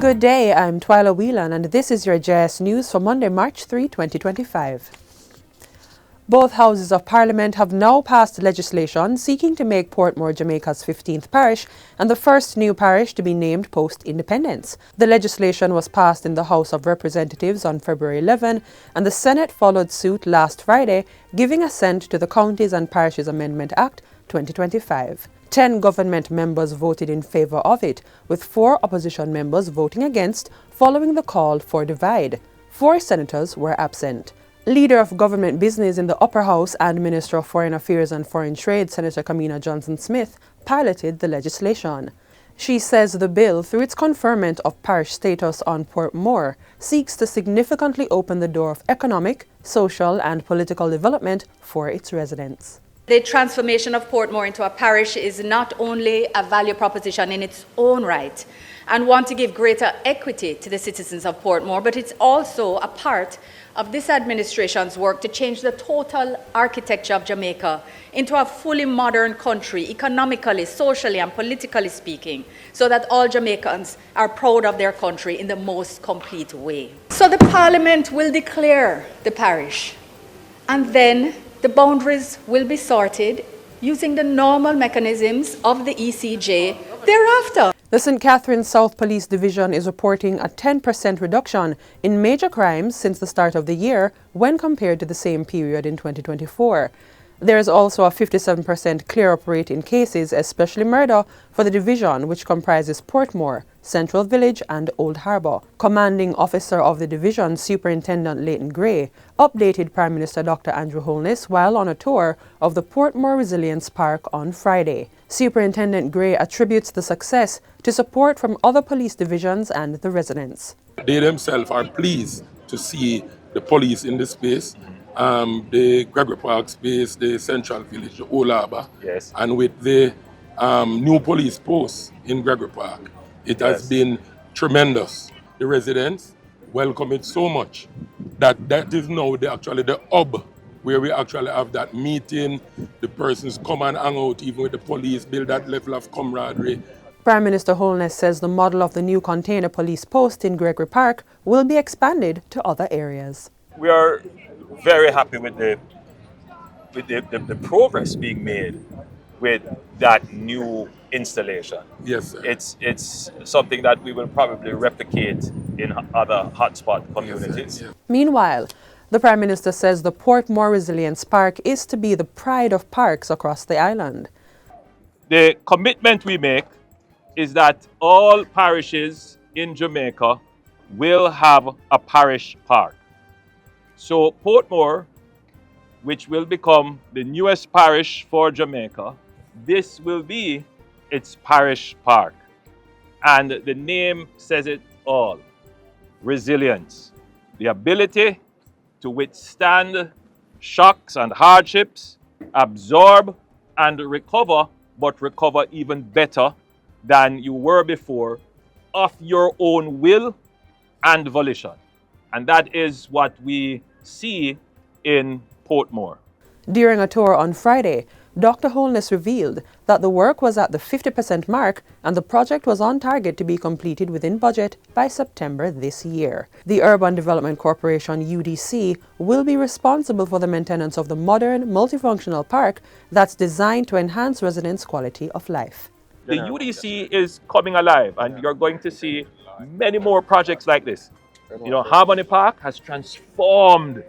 Good day, I'm Twyla Whelan and this is your JIS News for Monday, March 3, 2025. Both houses of Parliament have now passed legislation seeking to make Portmore Jamaica's 15th parish and the first new parish to be named post-independence. The legislation was passed in the House of Representatives on February 11 and the Senate followed suit last Friday, giving assent to the Counties and Parishes Amendment Act 2025. 10 government members voted in favour of it, with 4 opposition members voting against following the call for divide. 4 senators were absent. Leader of government business in the Upper House and Minister of Foreign Affairs and Foreign Trade, Senator Kamina Johnson-Smith, piloted the legislation. She says the bill, through its conferment of parish status on Portmore, seeks to significantly open the door of economic, social and political development for its residents. The transformation of Portmore into a parish is not only a value proposition in its own right and want to give greater equity to the citizens of Portmore, but it's also a part of this administration's work to change the total architecture of Jamaica into a fully modern country, economically, socially, and politically speaking, so that all Jamaicans are proud of their country in the most complete way. So the Parliament will declare the parish, and then the boundaries will be sorted using the normal mechanisms of the ECJ thereafter. The St. Catharines South Police Division is reporting a 10% reduction in major crimes since the start of the year when compared to the same period in 2024. There is also a 57% clear-up rate in cases, especially murder, for the division, which comprises Portmore, Central Village and Old Harbour. Commanding Officer of the division, Superintendent Leighton Gray, updated Prime Minister Dr. Andrew Holness while on a tour of the Portmore Resilience Park on Friday. Superintendent Gray attributes the success to support from other police divisions and the residents. They themselves are pleased to see the police in this space. The Gregory Park space, the Central Village, the Old Harbour, yes. And with the new police post in Gregory Park. It has been tremendous. The residents welcome it so much that is now the hub where we actually have that meeting. The persons come and hang out even with the police, build that level of camaraderie. Prime Minister Holness says the model of the new container police post in Gregory Park will be expanded to other areas. We are very happy with the progress being made with that new installation. Yes, sir. It's something that we will probably replicate in other hotspot communities. Yes, Meanwhile, the Prime Minister says the Portmore Resilience Park is to be the pride of parks across the island. The commitment we make is that all parishes in Jamaica will have a parish park. So Portmore, which will become the newest parish for Jamaica, this will be its parish park. And the name says it all. Resilience. The ability to withstand shocks and hardships, absorb and recover, but recover even better than you were before, of your own will and volition. And that is what we see in Portmore. During a tour on Friday, Dr. Holness revealed that the work was at the 50% mark and the project was on target to be completed within budget by September this year. The Urban Development Corporation, UDC, will be responsible for the maintenance of the modern, multifunctional park that's designed to enhance residents' quality of life. The UDC is coming alive and you're going to see many more projects like this. You know, Harmony Park has transformed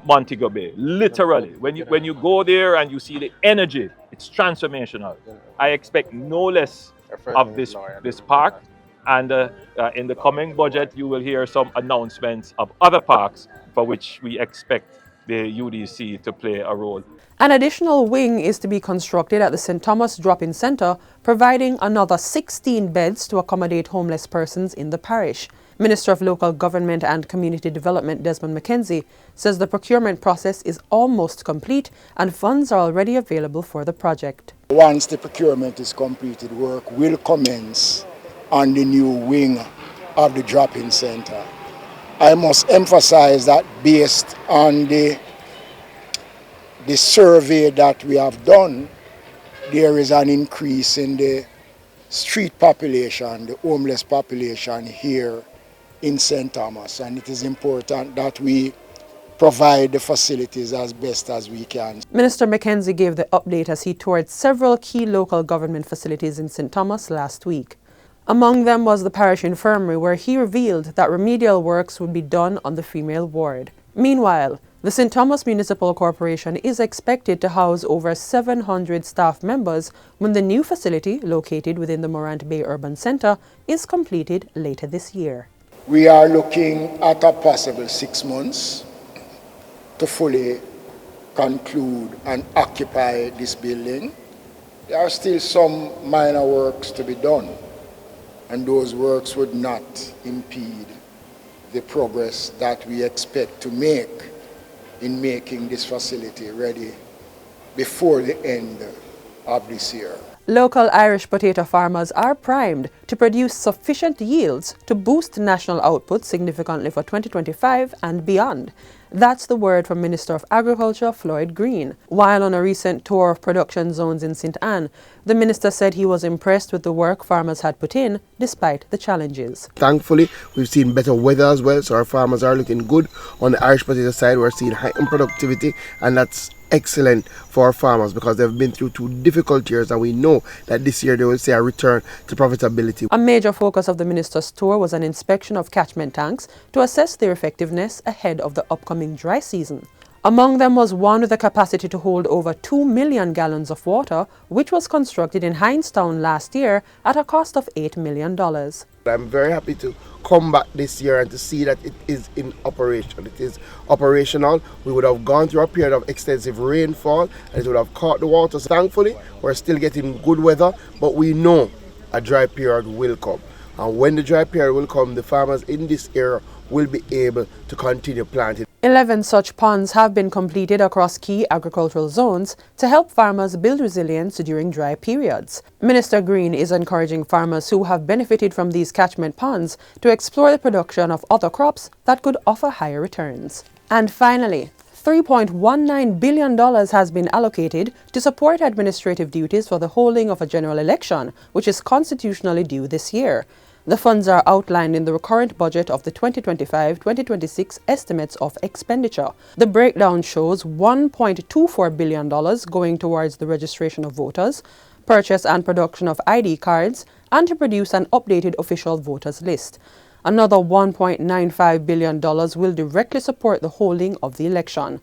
Montego Bay, literally. When you go there and you see the energy, it's transformational. I expect no less of this park, and in the coming budget you will hear some announcements of other parks for which we expect the UDC to play a role. An additional wing is to be constructed at the St. Thomas Drop-In Centre, providing another 16 beds to accommodate homeless persons in the parish. Minister of Local Government and Community Development Desmond McKenzie says the procurement process is almost complete and funds are already available for the project. Once the procurement is completed, work will commence on the new wing of the drop-in centre. I must emphasize that based on the survey that we have done, there is an increase in the street population, the homeless population here in St. Thomas, and it is important that we provide the facilities as best as we can. Minister Mackenzie gave the update as he toured several key local government facilities in St. Thomas last week. Among them was the parish infirmary, where he revealed that remedial works would be done on the female ward. Meanwhile, the St. Thomas Municipal Corporation is expected to house over 700 staff members when the new facility, located within the Morant Bay Urban Centre, is completed later this year. We are looking at a possible 6 months to fully conclude and occupy this building. There are still some minor works to be done, and those works would not impede the progress that we expect to make in making this facility ready before the end of this year. Local Irish potato farmers are primed to produce sufficient yields to boost national output significantly for 2025 and beyond. That's the word from Minister of Agriculture Floyd Green. While on a recent tour of production zones in St. Ann, the minister said he was impressed with the work farmers had put in despite the challenges. Thankfully, we've seen better weather as well, so our farmers are looking good. On the Irish potato side, we're seeing heightened productivity, and that's excellent for our farmers because they've been through 2 difficult years, and we know that this year they will see a return to profitability. A major focus of the minister's tour was an inspection of catchment tanks to assess their effectiveness ahead of the upcoming dry season. Among them was one with a capacity to hold over 2 million gallons of water, which was constructed in Hindstown last year at a cost of $8 million. I'm very happy to come back this year and to see that it is in operation. It is operational. We would have gone through a period of extensive rainfall and it would have caught the water. So thankfully, we're still getting good weather, but we know a dry period will come. And when the dry period will come, the farmers in this area will be able to continue planting. 11 such ponds have been completed across key agricultural zones to help farmers build resilience during dry periods. Minister Green is encouraging farmers who have benefited from these catchment ponds to explore the production of other crops that could offer higher returns. And finally, $3.19 billion has been allocated to support administrative duties for the holding of a general election, which is constitutionally due this year. The funds are outlined in the current budget of the 2025-2026 estimates of expenditure. The breakdown shows $1.24 billion going towards the registration of voters, purchase and production of ID cards, and to produce an updated official voters list. Another $1.95 billion will directly support the holding of the election.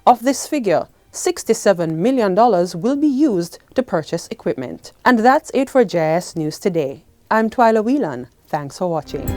Of this figure, $67 million will be used to purchase equipment. And that's it for JIS News Today. I'm Twyla Whelan. Thanks for watching.